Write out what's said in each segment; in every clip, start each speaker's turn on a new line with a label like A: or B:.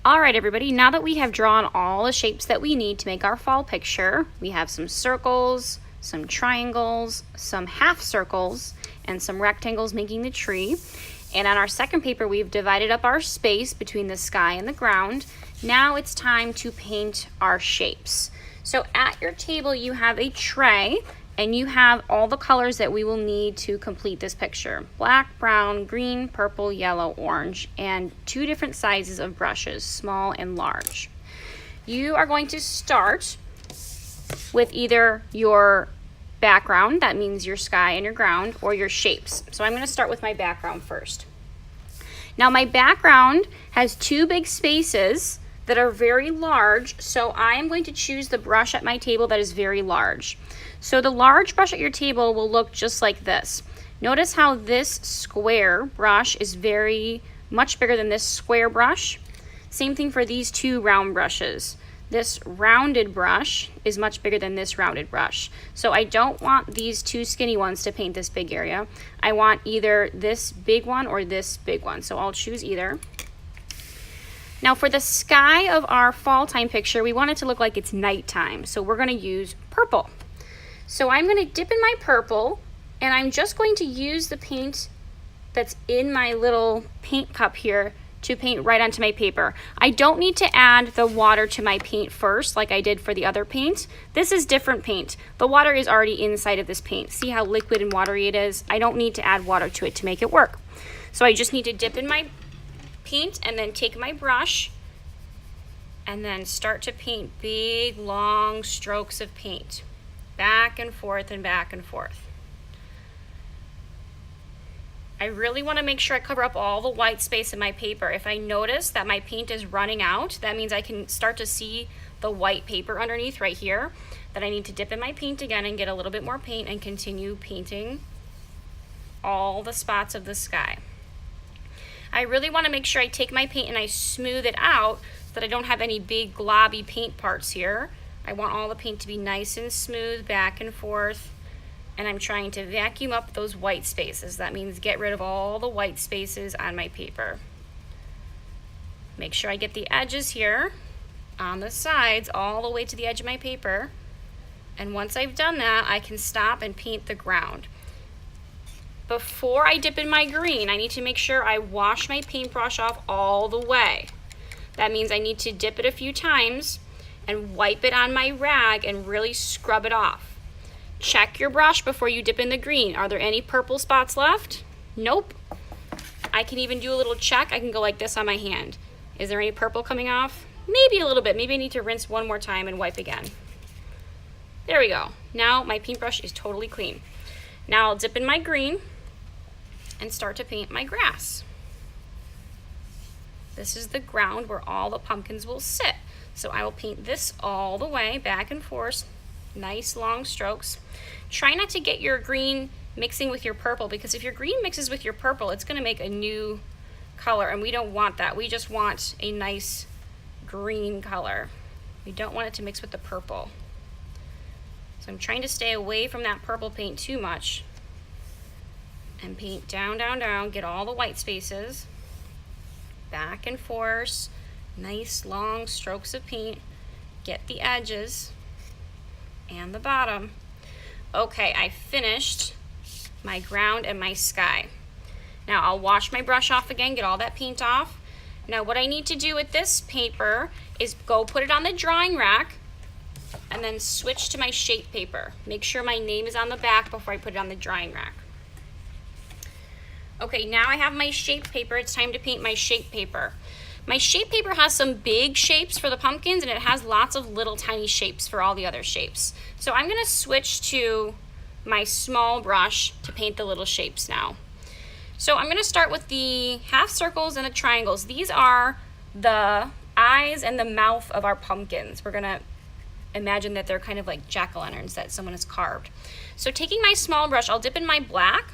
A: All right, everybody, now that we have drawn all the shapes that we need to make our fall picture, we have some circles, some triangles, some half circles, and some rectangles making the tree. And on our second paper, we've divided up our space between the sky and the ground. Now it's time to paint our shapes. So at your table, you have a tray, and you have all the colors that we will need to complete this picture. Black, brown, green, purple, yellow, orange, and 2 different sizes of brushes, small and large. You are going to start with either your background, that means your sky and your ground, or your shapes. So I'm going to start with my background first. Now my background has 2 big spaces that are very large, so I am going to choose the brush at my table that is very large. So the large brush at your table will look just like this. Notice how this square brush is very much bigger than this square brush. Same thing for these 2 round brushes. This rounded brush is much bigger than this rounded brush. So I don't want these 2 skinny ones to paint this big area. I want either this big one or this big one. So I'll choose either. Now for the sky of our fall time picture, we want it to look like it's nighttime. So we're going to use purple. So I'm going to dip in my purple, and I'm just going to use the paint that's in my little paint cup here to paint right onto my paper. I don't need to add the water to my paint first like I did for the other paint. This is different paint. The water is already inside of this paint. See how liquid and watery it is? I don't need to add water to it to make it work. So I just need to dip in my paint and then take my brush and then start to paint big, long strokes of paint. Back and forth and back and forth. I really want to make sure I cover up all the white space in my paper. If I notice that my paint is running out, that means I can start to see the white paper underneath right here. Then I need to dip in my paint again and get a little bit more paint and continue painting all the spots of the sky. I really want to make sure I take my paint and I smooth it out so that I don't have any big globby paint parts here. I want all the paint to be nice and smooth back and forth, and I'm trying to vacuum up those white spaces. That means get rid of all the white spaces on my paper. Make sure I get the edges here on the sides all the way to the edge of my paper, and once I've done that, I can stop and paint the ground. Before I dip in my green, I need to make sure I wash my paintbrush off all the way. That means I need to dip it a few times and wipe it on my rag and really scrub it off. Check your brush before you dip in the green. Are there any purple spots left? Nope. I can even do a little check. I can go like this on my hand. Is there any purple coming off? Maybe a little bit. Maybe I need to rinse one more time and wipe again. There we go. Now my paintbrush is totally clean. Now I'll dip in my green and start to paint my grass. This is the ground where all the pumpkins will sit. So I will paint this all the way back and forth, nice long strokes. Try not to get your green mixing with your purple, because if your green mixes with your purple, it's going to make a new color, and we don't want that. We just want a nice green color. We don't want it to mix with the purple. So I'm trying to stay away from that purple paint too much and paint down, down, down, get all the white spaces, back and forth. Nice long strokes of paint, get the edges and the bottom. Okay, I finished my ground and my sky. Now I'll wash my brush off again, get all that paint off. Now what I need to do with this paper is go put it on the drawing rack and then switch to my shape paper. Make sure my name is on the back before I put it on the drawing rack. Okay, now I have my shape paper. It's time to paint my shape paper. My shape paper has some big shapes for the pumpkins, and it has lots of little tiny shapes for all the other shapes. So I'm going to switch to my small brush to paint the little shapes now. So I'm going to start with the half circles and the triangles. These are the eyes and the mouth of our pumpkins. We're going to imagine that they're kind of like jack-o'-lanterns that someone has carved. So taking my small brush, I'll dip in my black.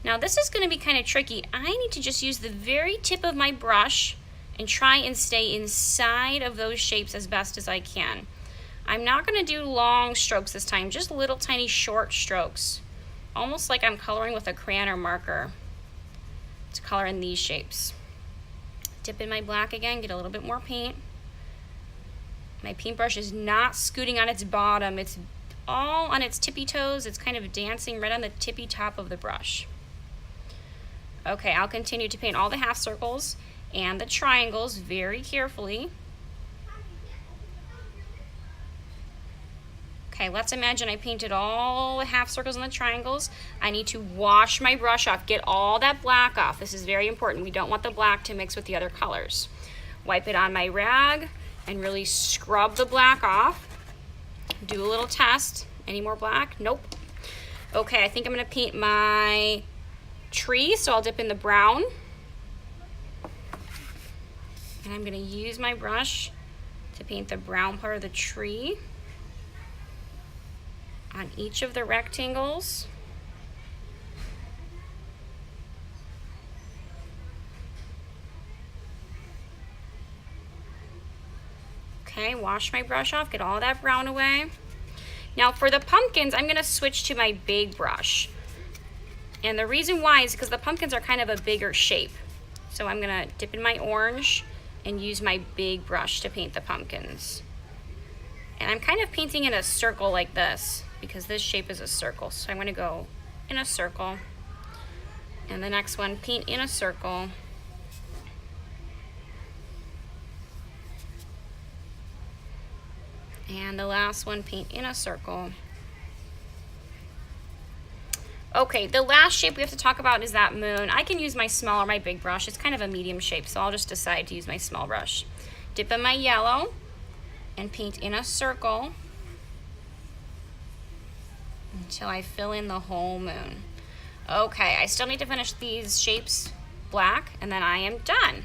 A: Now this is going to be kind of tricky. I need to just use the very tip of my brush and try and stay inside of those shapes as best as I can. I'm not going to do long strokes this time, just little tiny short strokes, almost like I'm coloring with a crayon or marker to color in these shapes. dip in my black again, get a little bit more paint. My paintbrush is not scooting on its bottom. It's all on its tippy toes. It's kind of dancing right on the tippy top of the brush. Okay, I'll continue to paint all the half circles and the triangles very carefully. Okay, let's imagine I painted all the half circles and the triangles. I need to wash my brush off, get all that black off. This is very important. We don't want the black to mix with the other colors. Wipe it on my rag and really scrub the black off. Do a little test. Any more black? Nope. Okay, I think I'm gonna paint my tree, so I'll dip in the brown. And I'm gonna use my brush to paint the brown part of the tree on each of the rectangles. Okay, wash my brush off, get all that brown away. Now for the pumpkins, I'm gonna switch to my big brush. And the reason why is because the pumpkins are kind of a bigger shape. So I'm gonna dip in my orange and use my big brush to paint the pumpkins. And I'm kind of painting in a circle like this because this shape is a circle. So I'm gonna go in a circle. And the next one, paint in a circle. And the last one, paint in a circle. Okay, the last shape we have to talk about is that moon. I can use my small or my big brush. It's kind of a medium shape, so I'll just decide to use my small brush. Dip in my yellow and paint in a circle until I fill in the whole moon. Okay, I still need to finish these shapes black, and then I am done.